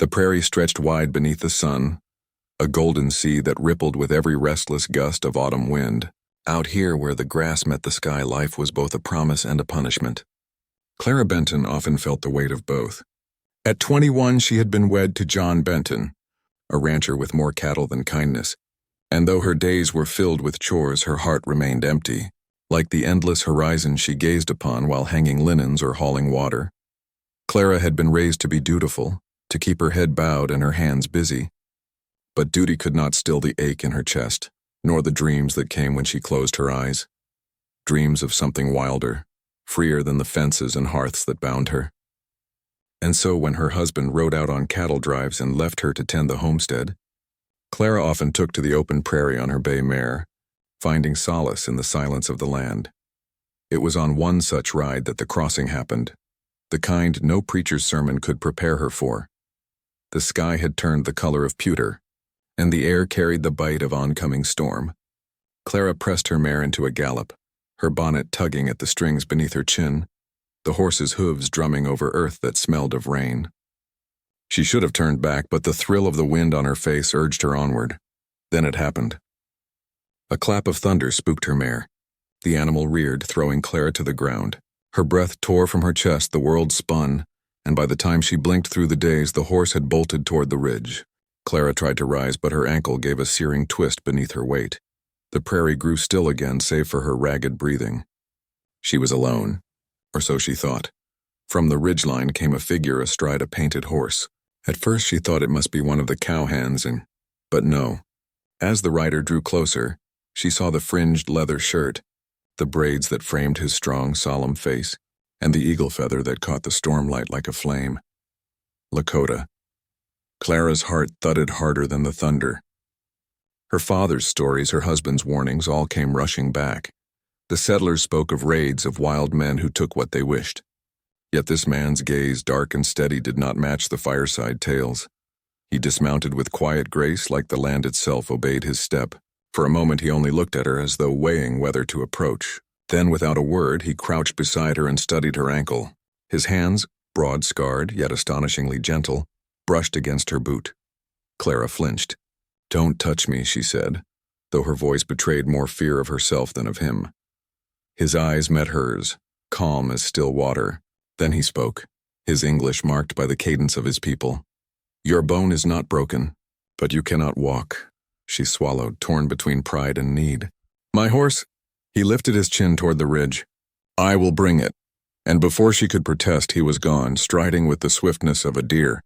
The prairie stretched wide beneath the sun, a golden sea that rippled with every restless gust of autumn wind. Out here where the grass met the sky, life was both a promise and a punishment. Clara Benton often felt the weight of both. At 21, she had been wed to John Benton, a rancher with more cattle than kindness, and though her days were filled with chores, her heart remained empty, like the endless horizon she gazed upon while hanging linens or hauling water. Clara had been raised to be dutiful, to keep her head bowed and her hands busy. But duty could not still the ache in her chest, nor the dreams that came when she closed her eyes. Dreams of something wilder, freer than the fences and hearths that bound her. And so when her husband rode out on cattle drives and left her to tend the homestead, Clara often took to the open prairie on her bay mare, finding solace in the silence of the land. It was on one such ride that the crossing happened, the kind no preacher's sermon could prepare her for. The sky had turned the color of pewter, and the air carried the bite of oncoming storm. Clara pressed her mare into a gallop, her bonnet tugging at the strings beneath her chin, the horse's hooves drumming over earth that smelled of rain. She should have turned back, but the thrill of the wind on her face urged her onward. Then it happened. A clap of thunder spooked her mare. The animal reared, throwing Clara to the ground. Her breath tore from her chest, the world spun, and by the time she blinked through the days, the horse had bolted toward the ridge. Clara tried to rise, but her ankle gave a searing twist beneath her weight. The prairie grew still again, save for her ragged breathing. She was alone, or so she thought. From the ridgeline came a figure astride a painted horse. At first she thought it must be one of the cowhands, but no. As the rider drew closer, she saw the fringed leather shirt, the braids that framed his strong, solemn face, and the eagle feather that caught the stormlight like a flame. Lakota. Clara's heart thudded harder than the thunder. Her father's stories, her husband's warnings, all came rushing back. The settlers spoke of raids of wild men who took what they wished. Yet this man's gaze, dark and steady, did not match the fireside tales. He dismounted with quiet grace, like the land itself obeyed his step. For a moment he only looked at her as though weighing whether to approach. Then, without a word, he crouched beside her and studied her ankle. His hands, broad-scarred, yet astonishingly gentle, brushed against her boot. Clara flinched. "Don't touch me," she said, though her voice betrayed more fear of herself than of him. His eyes met hers, calm as still water. Then he spoke, his English marked by the cadence of his people. "Your bone is not broken, but you cannot walk," she swallowed, torn between pride and need. "My horse—" He lifted his chin toward the ridge. "I will bring it." And before she could protest, he was gone, striding with the swiftness of a deer.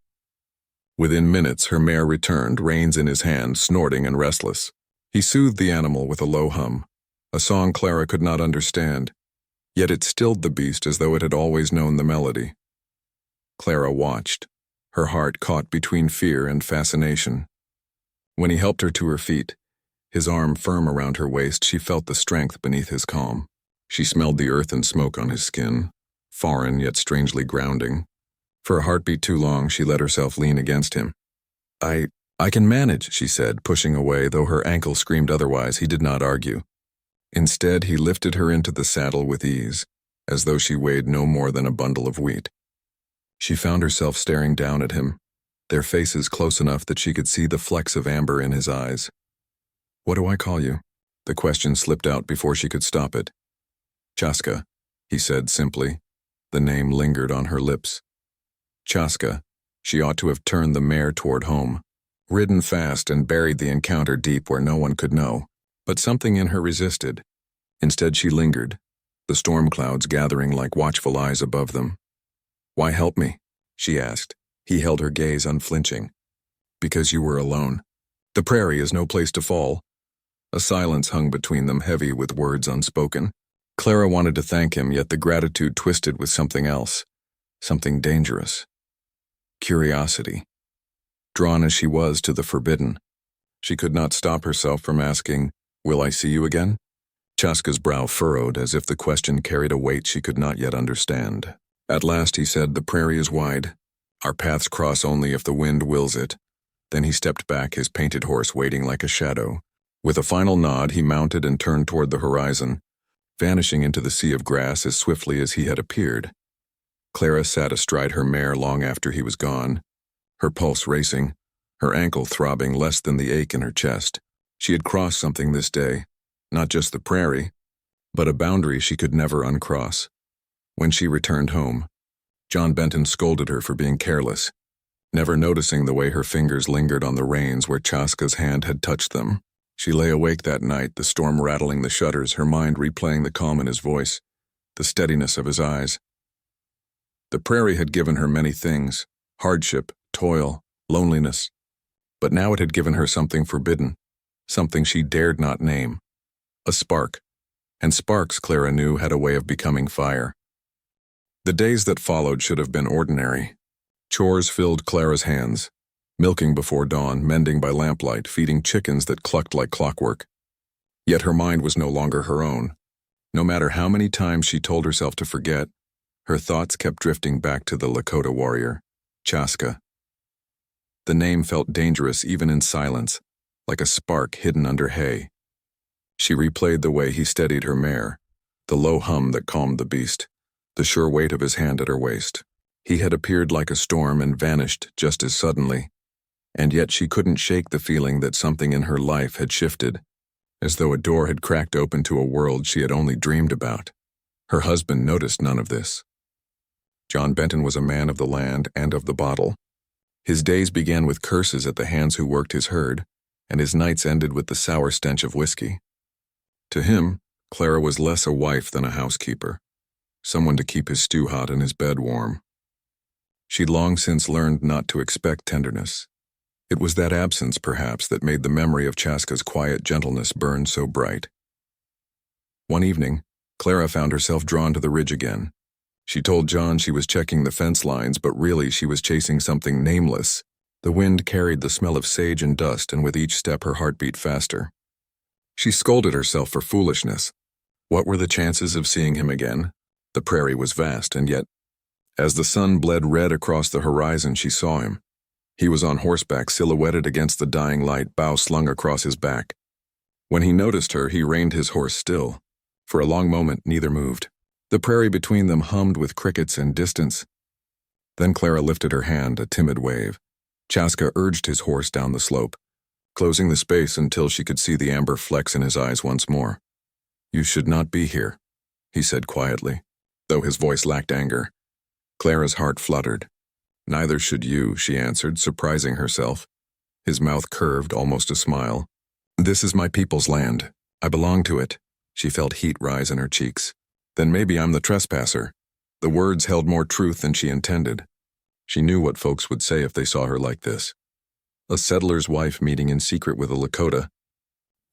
Within minutes, her mare returned, reins in his hand, snorting and restless. He soothed the animal with a low hum, a song Clara could not understand, yet it stilled the beast as though it had always known the melody. Clara watched, her heart caught between fear and fascination. When he helped her to her feet, his arm firm around her waist, she felt the strength beneath his calm. She smelled the earth and smoke on his skin, foreign yet strangely grounding. For a heartbeat too long, she let herself lean against him. I can manage," she said, pushing away, though her ankle screamed otherwise. He did not argue. Instead, he lifted her into the saddle with ease, as though she weighed no more than a bundle of wheat. She found herself staring down at him, their faces close enough that she could see the flecks of amber in his eyes. "What do I call you?" The question slipped out before she could stop it. "Chaska," he said simply. The name lingered on her lips. Chaska. She ought to have turned the mare toward home, ridden fast and buried the encounter deep where no one could know. But something in her resisted. Instead she lingered, the storm clouds gathering like watchful eyes above them. "Why help me?" she asked. He held her gaze unflinching. "Because you were alone. The prairie is no place to fall." A silence hung between them, heavy with words unspoken. Clara wanted to thank him, yet the gratitude twisted with something else, something dangerous. Curiosity. Drawn as she was to the forbidden, she could not stop herself from asking, "Will I see you again?" Chaska's brow furrowed, as if the question carried a weight she could not yet understand. At last he said, "The prairie is wide. Our paths cross only if the wind wills it." Then he stepped back, his painted horse waiting like a shadow. With a final nod, he mounted and turned toward the horizon, vanishing into the sea of grass as swiftly as he had appeared. Clara sat astride her mare long after he was gone, her pulse racing, her ankle throbbing less than the ache in her chest. She had crossed something this day, not just the prairie, but a boundary she could never uncross. When she returned home, John Benton scolded her for being careless, never noticing the way her fingers lingered on the reins where Chaska's hand had touched them. She lay awake that night, the storm rattling the shutters, her mind replaying the calm in his voice, the steadiness of his eyes. The prairie had given her many things: hardship, toil, loneliness. But now it had given her something forbidden, something she dared not name. A spark. And sparks, Clara knew, had a way of becoming fire. The days that followed should have been ordinary. Chores filled Clara's hands: milking before dawn, mending by lamplight, feeding chickens that clucked like clockwork. Yet her mind was no longer her own. No matter how many times she told herself to forget, her thoughts kept drifting back to the Lakota warrior, Chaska. The name felt dangerous even in silence, like a spark hidden under hay. She replayed the way he steadied her mare, the low hum that calmed the beast, the sure weight of his hand at her waist. He had appeared like a storm and vanished just as suddenly. And yet she couldn't shake the feeling that something in her life had shifted, as though a door had cracked open to a world she had only dreamed about. Her husband noticed none of this. John Benton was a man of the land and of the bottle. His days began with curses at the hands who worked his herd, and his nights ended with the sour stench of whiskey. To him, Clara was less a wife than a housekeeper, someone to keep his stew hot and his bed warm. She'd long since learned not to expect tenderness. It was that absence, perhaps, that made the memory of Chaska's quiet gentleness burn so bright. One evening, Clara found herself drawn to the ridge again. She told John she was checking the fence lines, but really she was chasing something nameless. The wind carried the smell of sage and dust, and with each step her heart beat faster. She scolded herself for foolishness. What were the chances of seeing him again? The prairie was vast, and yet, as the sun bled red across the horizon, she saw him. He was on horseback, silhouetted against the dying light, bow slung across his back. When he noticed her, he reined his horse still. For a long moment, neither moved. The prairie between them hummed with crickets and distance. Then Clara lifted her hand, a timid wave. Chaska urged his horse down the slope, closing the space until she could see the amber flecks in his eyes once more. "You should not be here," he said quietly, though his voice lacked anger. Clara's heart fluttered. "Neither should you," she answered, surprising herself. His mouth curved, almost a smile. "This is my people's land. I belong to it." She felt heat rise in her cheeks. "Then maybe I'm the trespasser." The words held more truth than she intended. She knew what folks would say if they saw her like this. A settler's wife meeting in secret with a Lakota.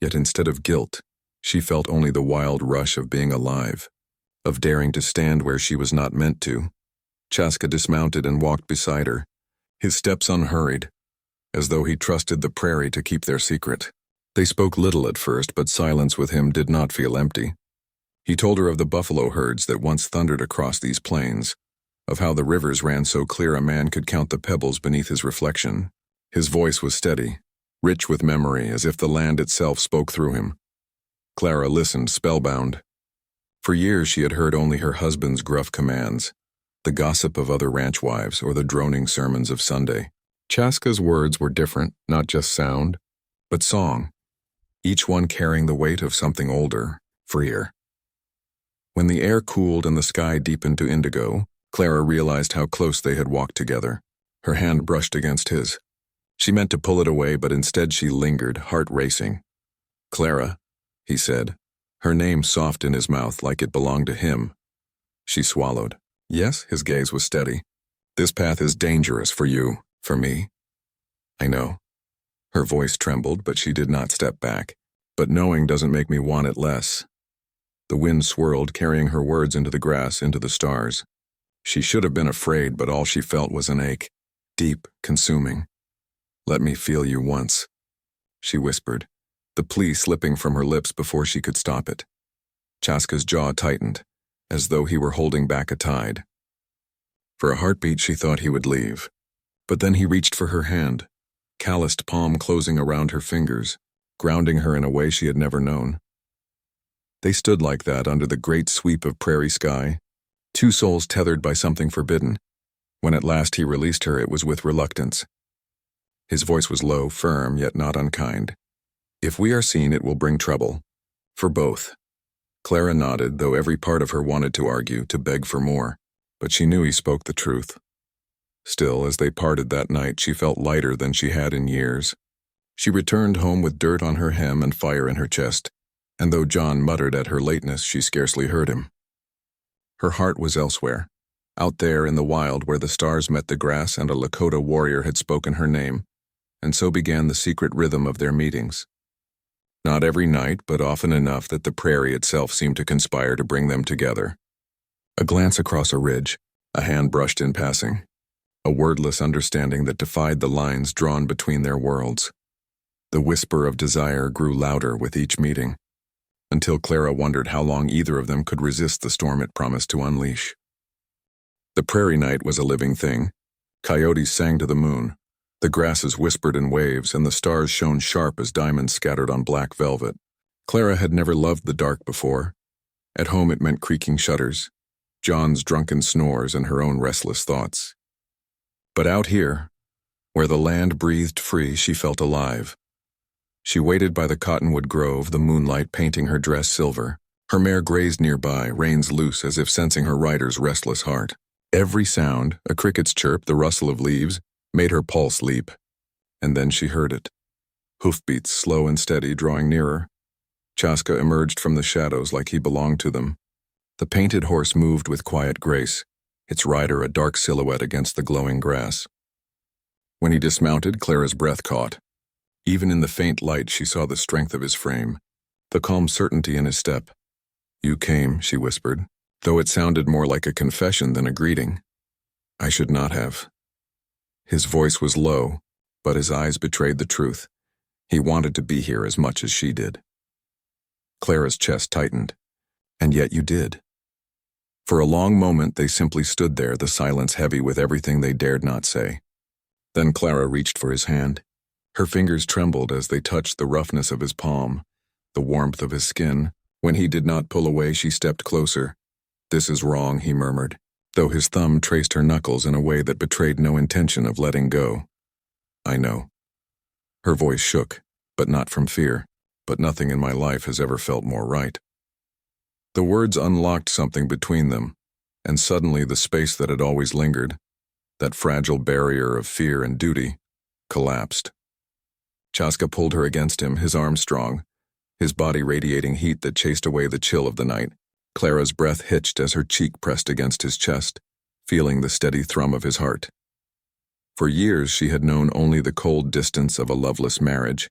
Yet instead of guilt, she felt only the wild rush of being alive, of daring to stand where she was not meant to. Chaska dismounted and walked beside her, his steps unhurried, as though he trusted the prairie to keep their secret. They spoke little at first, but silence with him did not feel empty. He told her of the buffalo herds that once thundered across these plains, of how the rivers ran so clear a man could count the pebbles beneath his reflection. His voice was steady, rich with memory, as if the land itself spoke through him. Clara listened, spellbound. For years she had heard only her husband's gruff commands, the gossip of other ranch wives, or the droning sermons of Sunday. Chaska's words were different, not just sound, but song, each one carrying the weight of something older, freer. When the air cooled and the sky deepened to indigo, Clara realized how close they had walked together. Her hand brushed against his. She meant to pull it away, but instead she lingered, heart racing. "Clara," he said, her name soft in his mouth like it belonged to him. She swallowed. "Yes," his gaze was steady. "This path is dangerous for you, for me." "I know." Her voice trembled, but she did not step back. "But knowing doesn't make me want it less." The wind swirled, carrying her words into the grass, into the stars. She should have been afraid, but all she felt was an ache, deep, consuming. "Let me feel you once," she whispered, the plea slipping from her lips before she could stop it. Chaska's jaw tightened, as though he were holding back a tide. For a heartbeat she thought he would leave. But then he reached for her hand, calloused palm closing around her fingers, grounding her in a way she had never known. They stood like that under the great sweep of prairie sky, two souls tethered by something forbidden. When at last he released her, it was with reluctance. His voice was low, firm, yet not unkind. "If we are seen, it will bring trouble. For both." Clara nodded, though every part of her wanted to argue, to beg for more, but she knew he spoke the truth. Still, as they parted that night, she felt lighter than she had in years. She returned home with dirt on her hem and fire in her chest, and though John muttered at her lateness, she scarcely heard him. Her heart was elsewhere, out there in the wild where the stars met the grass and a Lakota warrior had spoken her name, and so began the secret rhythm of their meetings. Not every night, but often enough that the prairie itself seemed to conspire to bring them together. A glance across a ridge, a hand brushed in passing, a wordless understanding that defied the lines drawn between their worlds. The whisper of desire grew louder with each meeting, until Clara wondered how long either of them could resist the storm it promised to unleash. The prairie night was a living thing. Coyotes sang to the moon, the grasses whispered in waves, and the stars shone sharp as diamonds scattered on black velvet. Clara had never loved the dark before. At home it meant creaking shutters, John's drunken snores, and her own restless thoughts. But out here, where the land breathed free, she felt alive. She waited by the cottonwood grove, the moonlight painting her dress silver. Her mare grazed nearby, reins loose as if sensing her rider's restless heart. Every sound, a cricket's chirp, the rustle of leaves, made her pulse leap. And then she heard it. Hoofbeats, slow and steady, drawing nearer. Chaska emerged from the shadows like he belonged to them. The painted horse moved with quiet grace, its rider a dark silhouette against the glowing grass. When he dismounted, Clara's breath caught. Even in the faint light, she saw the strength of his frame, the calm certainty in his step. "You came," she whispered, though it sounded more like a confession than a greeting. "I should not have." His voice was low, but his eyes betrayed the truth. He wanted to be here as much as she did. Clara's chest tightened. "And yet you did." For a long moment they simply stood there, the silence heavy with everything they dared not say. Then Clara reached for his hand. Her fingers trembled as they touched the roughness of his palm, the warmth of his skin. When he did not pull away, she stepped closer. "This is wrong," he murmured, though his thumb traced her knuckles in a way that betrayed no intention of letting go. "I know." Her voice shook, but not from fear. "But nothing in my life has ever felt more right." The words unlocked something between them, and suddenly the space that had always lingered, that fragile barrier of fear and duty, collapsed. Chaska pulled her against him, his arm strong, his body radiating heat that chased away the chill of the night. Clara's breath hitched as her cheek pressed against his chest, feeling the steady thrum of his heart. For years she had known only the cold distance of a loveless marriage.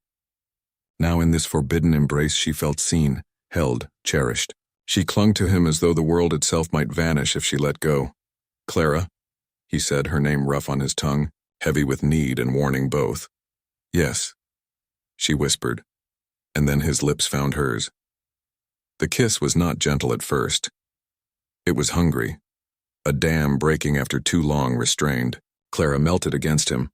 Now in this forbidden embrace she felt seen, held, cherished. She clung to him as though the world itself might vanish if she let go. "Clara," he said, her name rough on his tongue, heavy with need and warning both. "Yes," she whispered, and then his lips found hers. The kiss was not gentle at first. It was hungry, a dam breaking after too long restrained. Clara melted against him,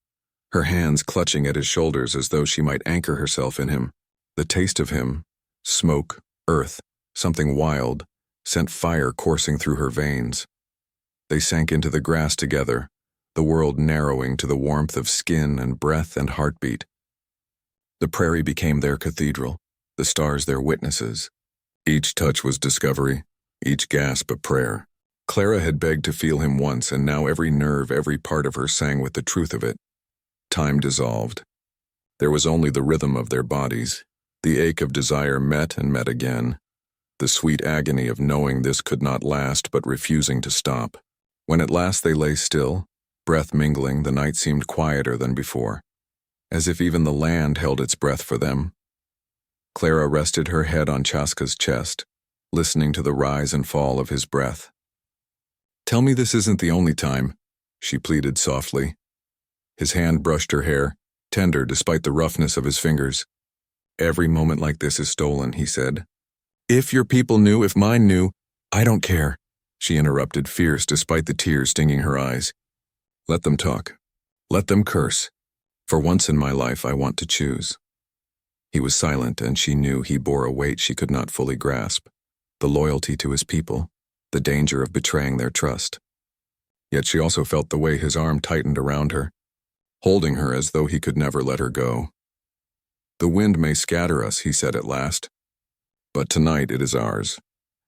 her hands clutching at his shoulders as though she might anchor herself in him. The taste of him, smoke, earth, something wild, sent fire coursing through her veins. They sank into the grass together, the world narrowing to the warmth of skin and breath and heartbeat. The prairie became their cathedral, the stars their witnesses. Each touch was discovery, each gasp a prayer. Clara had begged to feel him once, and now every nerve, every part of her sang with the truth of it. Time dissolved. There was only the rhythm of their bodies. The ache of desire met and met again. The sweet agony of knowing this could not last, but refusing to stop. When at last they lay still, breath mingling, the night seemed quieter than before, as if even the land held its breath for them. Clara rested her head on Chaska's chest, listening to the rise and fall of his breath. "Tell me this isn't the only time," she pleaded softly. His hand brushed her hair, tender despite the roughness of his fingers. "Every moment like this is stolen," he said. "If your people knew, if mine knew, I don't care," she interrupted, fierce despite the tears stinging her eyes. "Let them talk. Let them curse. For once in my life, I want to choose." He was silent, and she knew he bore a weight she could not fully grasp. The loyalty to his people, the danger of betraying their trust. Yet she also felt the way his arm tightened around her, holding her as though he could never let her go. "The wind may scatter us," he said at last, "but tonight it is ours."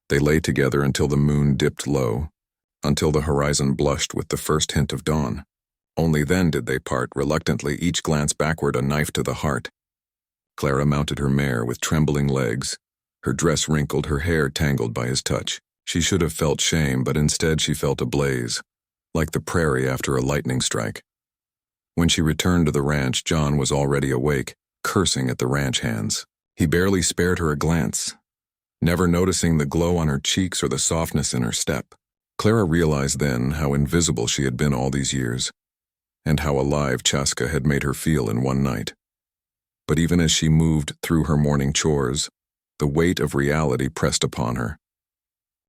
They lay together until the moon dipped low, until the horizon blushed with the first hint of dawn. Only then did they part, reluctantly, each glance backward, a knife to the heart. Clara mounted her mare with trembling legs, her dress wrinkled, her hair tangled by his touch. She should have felt shame, but instead she felt ablaze, like the prairie after a lightning strike. When she returned to the ranch, John was already awake, cursing at the ranch hands. He barely spared her a glance, never noticing the glow on her cheeks or the softness in her step. Clara realized then how invisible she had been all these years, and how alive Chaska had made her feel in one night. But even as she moved through her morning chores, the weight of reality pressed upon her.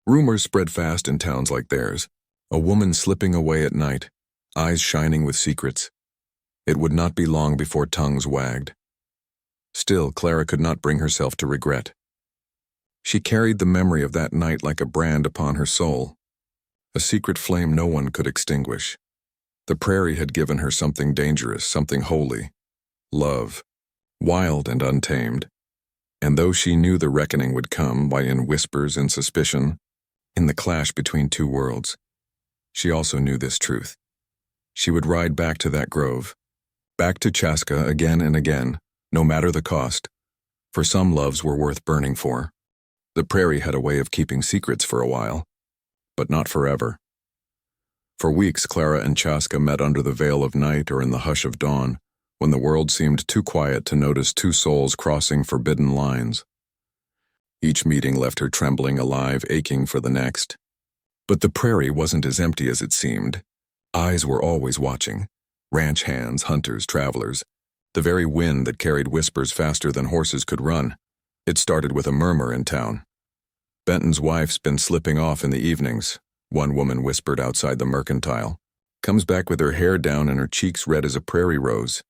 Rumors spread fast in towns like theirs, a woman slipping away at night, eyes shining with secrets. It would not be long before tongues wagged. Still, Clara could not bring herself to regret. She carried the memory of that night like a brand upon her soul, a secret flame no one could extinguish. The prairie had given her something dangerous, something holy, love, wild and untamed. And though she knew the reckoning would come, why, in whispers and suspicion, in the clash between two worlds, she also knew this truth. She would ride back to that grove, back to Chaska again and again, no matter the cost, for some loves were worth burning for. The prairie had a way of keeping secrets for a while, but not forever. For weeks, Clara and Chaska met under the veil of night or in the hush of dawn, when the world seemed too quiet to notice two souls crossing forbidden lines. Each meeting left her trembling, alive, aching for the next. But the prairie wasn't as empty as it seemed. Eyes were always watching. Ranch hands, hunters, travelers. The very wind that carried whispers faster than horses could run. It started with a murmur in town. "Benton's wife's been slipping off in the evenings," one woman whispered outside the mercantile. "Comes back with her hair down and her cheeks red as a prairie rose."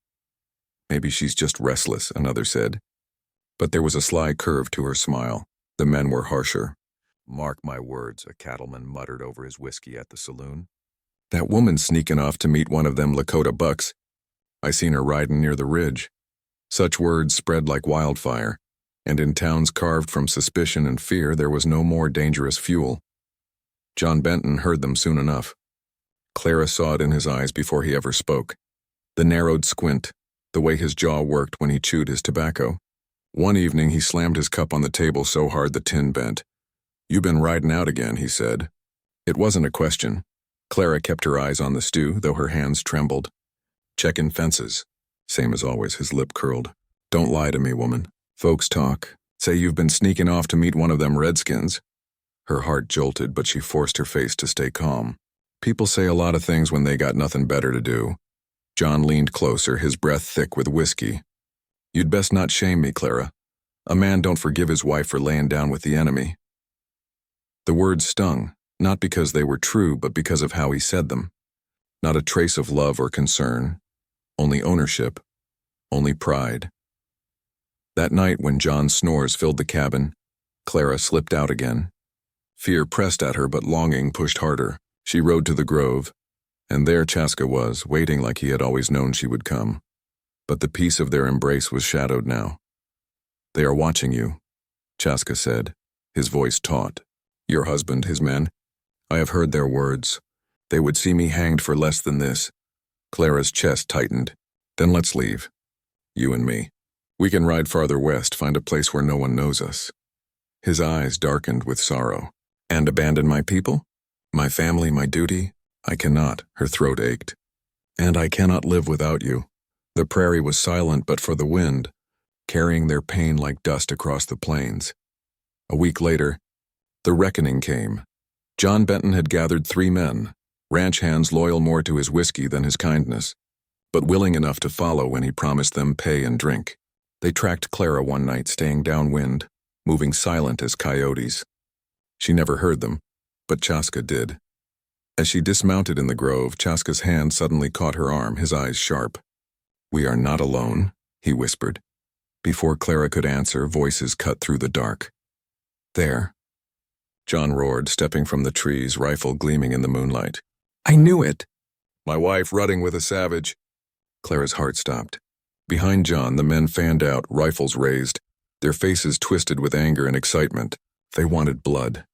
"Maybe she's just restless," another said. But there was a sly curve to her smile. The men were harsher. "Mark my words," a cattleman muttered over his whiskey at the saloon. "That woman's sneaking off to meet one of them Lakota bucks. I seen her riding near the ridge." Such words spread like wildfire, and in towns carved from suspicion and fear there was no more dangerous fuel. John Benton heard them soon enough. Clara saw it in his eyes before he ever spoke. The narrowed squint, the way his jaw worked when he chewed his tobacco. One evening he slammed his cup on the table so hard the tin bent. "You been riding out again," he said. It wasn't a question. Clara kept her eyes on the stew, though her hands trembled. "Checkin' fences." Same as always, his lip curled. "Don't lie to me, woman. Folks talk. Say you've been sneaking off to meet one of them redskins." Her heart jolted, but she forced her face to stay calm. "People say a lot of things when they got nothing better to do." John leaned closer, his breath thick with whiskey. "You'd best not shame me, Clara. A man don't forgive his wife for laying down with the enemy." The words stung, not because they were true, but because of how he said them. Not a trace of love or concern, only ownership, only pride. That night when John's snores filled the cabin, Clara slipped out again. Fear pressed at her, but longing pushed harder. She rode to the grove, and there Chaska was, waiting like he had always known she would come. But the peace of their embrace was shadowed now. "They are watching you," Chaska said, his voice taut. "Your husband, his men. I have heard their words. They would see me hanged for less than this." Clara's chest tightened. "Then let's leave. You and me. We can ride farther west, find a place where no one knows us." His eyes darkened with sorrow. "And abandon my people? My family, my duty? I cannot," her throat ached. "And I cannot live without you." The prairie was silent but for the wind, carrying their pain like dust across the plains. A week later, the reckoning came. John Benton had gathered 3 men, ranch hands loyal more to his whiskey than his kindness, but willing enough to follow when he promised them pay and drink. They tracked Clara one night, staying downwind, moving silent as coyotes. She never heard them, but Chaska did. As she dismounted in the grove, Chaska's hand suddenly caught her arm, his eyes sharp. "We are not alone," he whispered. Before Clara could answer, voices cut through the dark. "There," John roared, stepping from the trees, rifle gleaming in the moonlight. "I knew it!" "My wife rutting with a savage." Clara's heart stopped. Behind John, the men fanned out, rifles raised, their faces twisted with anger and excitement. They wanted blood.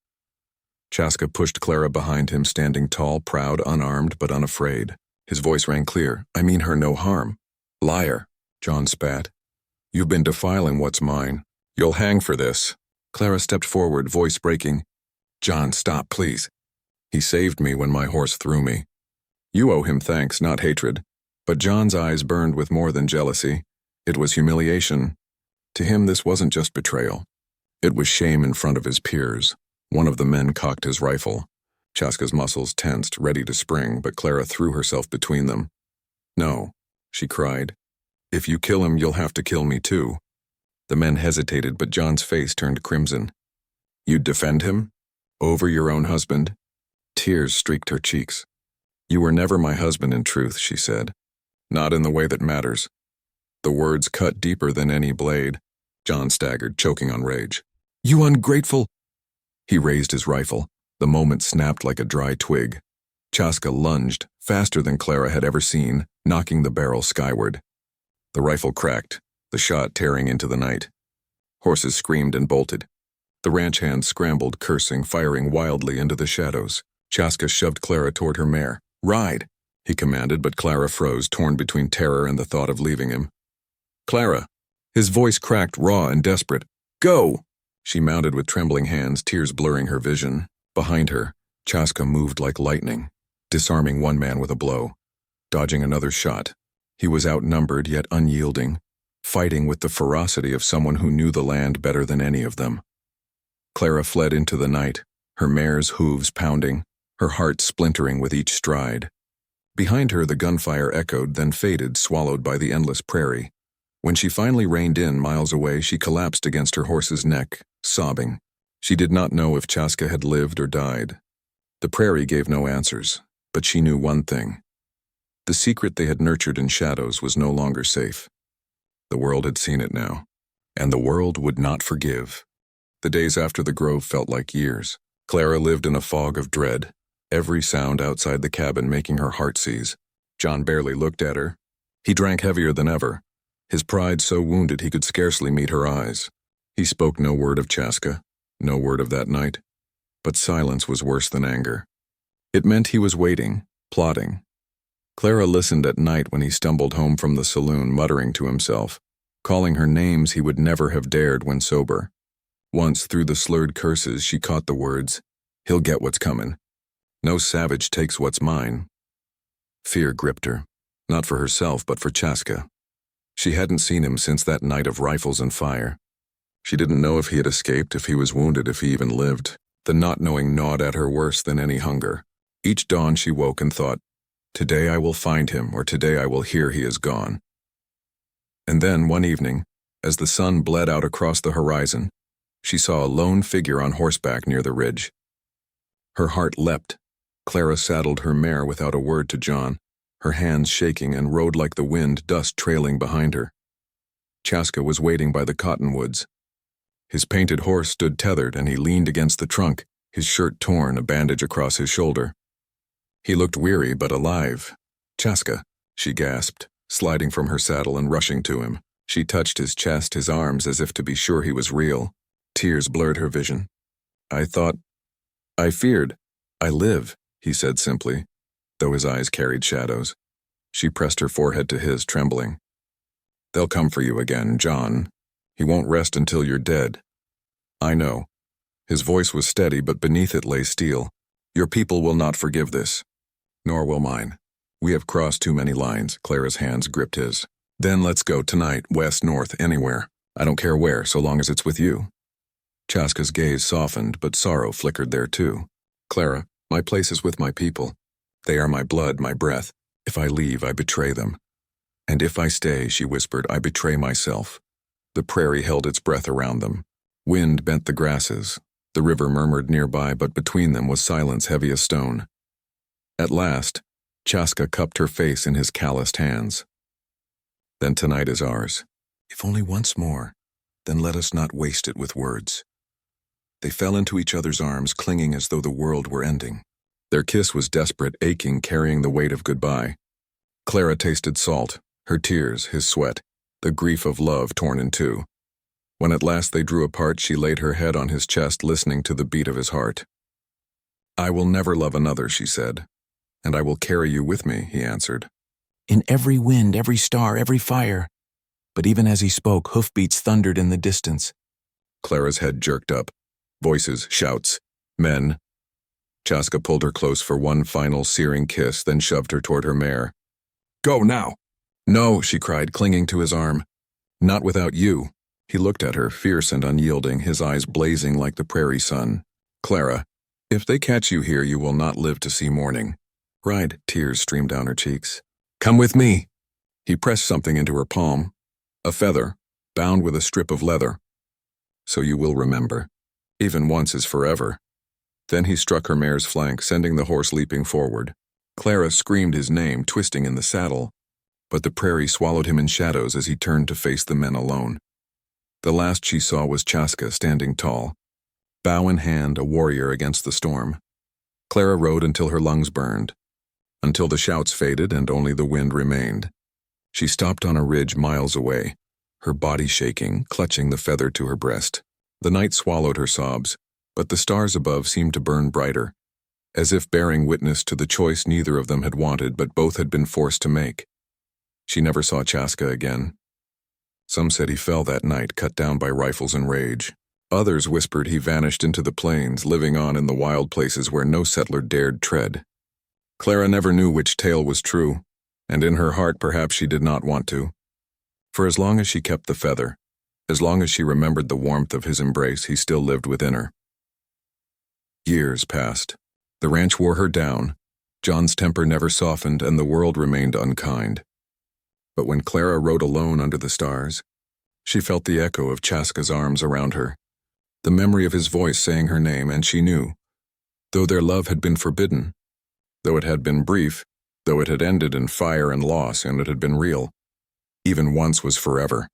Chaska pushed Clara behind him, standing tall, proud, unarmed, but unafraid. His voice rang clear. "I mean her no harm." "Liar," John spat. "You've been defiling what's mine. You'll hang for this." Clara stepped forward, voice breaking. "John, stop, please. He saved me when my horse threw me. You owe him thanks, not hatred." But John's eyes burned with more than jealousy. It was humiliation. To him, this wasn't just betrayal. It was shame in front of his peers. One of the men cocked his rifle. Chaska's muscles tensed, ready to spring, but Clara threw herself between them. "No," she cried. "If you kill him, you'll have to kill me too." The men hesitated, but John's face turned crimson. "You'd defend him? Over your own husband?" Tears streaked her cheeks. "You were never my husband in truth," she said. "Not in the way that matters." The words cut deeper than any blade. John staggered, choking on rage. "You ungrateful—" He raised his rifle. The moment snapped like a dry twig. Chaska lunged, faster than Clara had ever seen, knocking the barrel skyward. The rifle cracked, the shot tearing into the night. Horses screamed and bolted. The ranch hands scrambled, cursing, firing wildly into the shadows. Chaska shoved Clara toward her mare. "Ride," he commanded, but Clara froze, torn between terror and the thought of leaving him. "Clara!" His voice cracked, raw and desperate. "Go!" She mounted with trembling hands, tears blurring her vision. Behind her, Chaska moved like lightning, disarming one man with a blow, dodging another shot. He was outnumbered yet unyielding, fighting with the ferocity of someone who knew the land better than any of them. Clara fled into the night, her mare's hooves pounding, her heart splintering with each stride. Behind her, the gunfire echoed, then faded, swallowed by the endless prairie. When she finally reined in miles away, she collapsed against her horse's neck, sobbing. She did not know if Chaska had lived or died. The prairie gave no answers, but she knew one thing. The secret they had nurtured in shadows was no longer safe. The world had seen it now, and the world would not forgive. The days after the grove felt like years. Clara lived in a fog of dread, every sound outside the cabin making her heart seize. John barely looked at her. He drank heavier than ever, his pride so wounded he could scarcely meet her eyes. He spoke no word of Chaska, no word of that night. But silence was worse than anger. It meant he was waiting, plotting. Clara listened at night when he stumbled home from the saloon, muttering to himself, calling her names he would never have dared when sober. Once, through the slurred curses, she caught the words, "He'll get what's comin'. No savage takes what's mine." Fear gripped her, not for herself but for Chaska. She hadn't seen him since that night of rifles and fire. She didn't know if he had escaped, if he was wounded, if he even lived. The not knowing gnawed at her worse than any hunger. Each dawn she woke and thought, "Today I will find him, or today I will hear he is gone." And then, one evening, as the sun bled out across the horizon, she saw a lone figure on horseback near the ridge. Her heart leapt. Clara saddled her mare without a word to John, her hands shaking, and rode like the wind, dust trailing behind her. Chaska was waiting by the cottonwoods. His painted horse stood tethered, and he leaned against the trunk, his shirt torn, a bandage across his shoulder. He looked weary but alive. "Chaska," she gasped, sliding from her saddle and rushing to him. She touched his chest, his arms, as if to be sure he was real. Tears blurred her vision. I feared. I live," he said simply, though his eyes carried shadows. She pressed her forehead to his, trembling. "They'll come for you again, John. He won't rest until you're dead." "I know." His voice was steady, but beneath it lay steel. "Your people will not forgive this. Nor will mine. We have crossed too many lines." Clara's hands gripped his. "Then let's go tonight, west, north, anywhere. I don't care where, so long as it's with you." Chaska's gaze softened, but sorrow flickered there too. "Clara, my place is with my people. They are my blood, my breath. If I leave, I betray them. And if I stay," she whispered, "I betray myself." The prairie held its breath around them. Wind bent the grasses. The river murmured nearby, but between them was silence heavy as stone. At last, Chaska cupped her face in his calloused hands. "Then tonight is ours. If only once more, then let us not waste it with words." They fell into each other's arms, clinging as though the world were ending. Their kiss was desperate, aching, carrying the weight of goodbye. Clara tasted salt, Her tears, his sweat, the grief of love torn in two. When at last they drew apart, she laid her head on his chest, listening to the beat of his heart. "I will never love another," she said. "And I will carry you with me," he answered. "In every wind, every star, every fire." But even as he spoke, hoofbeats thundered in the distance. Clara's head jerked up. Voices, shouts, men. Chaska pulled her close for one final searing kiss, then shoved her toward her mare. "Go now!" "No," she cried, clinging to his arm. "Not without you." He looked at her, fierce and unyielding, his eyes blazing like the prairie sun. "Clara, if they catch you here, you will not live to see morning." Ride, tears streamed down her cheeks. "Come with me." He pressed something into her palm. A feather, bound with a strip of leather. "So you will remember. Even once is forever." Then he struck her mare's flank, sending the horse leaping forward. Clara screamed his name, twisting in the saddle. But the prairie swallowed him in shadows as he turned to face the men alone. The last she saw was Chaska standing tall, bow in hand, a warrior against the storm. Clara rode until her lungs burned, until the shouts faded and only the wind remained. She stopped on a ridge miles away, her body shaking, clutching the feather to her breast. The night swallowed her sobs, but the stars above seemed to burn brighter, as if bearing witness to the choice neither of them had wanted but both had been forced to make. She never saw Chaska again. Some said he fell that night, cut down by rifles and rage. Others whispered he vanished into the plains, living on in the wild places where no settler dared tread. Clara never knew which tale was true, and in her heart perhaps she did not want to. For as long as she kept the feather, as long as she remembered the warmth of his embrace, he still lived within her. Years passed. The ranch wore her down. John's temper never softened, and the world remained unkind. But when Clara rode alone under the stars, she felt the echo of Chaska's arms around her, the memory of his voice saying her name, and she knew, though their love had been forbidden, though it had been brief, though it had ended in fire and loss, and it had been real, even once was forever.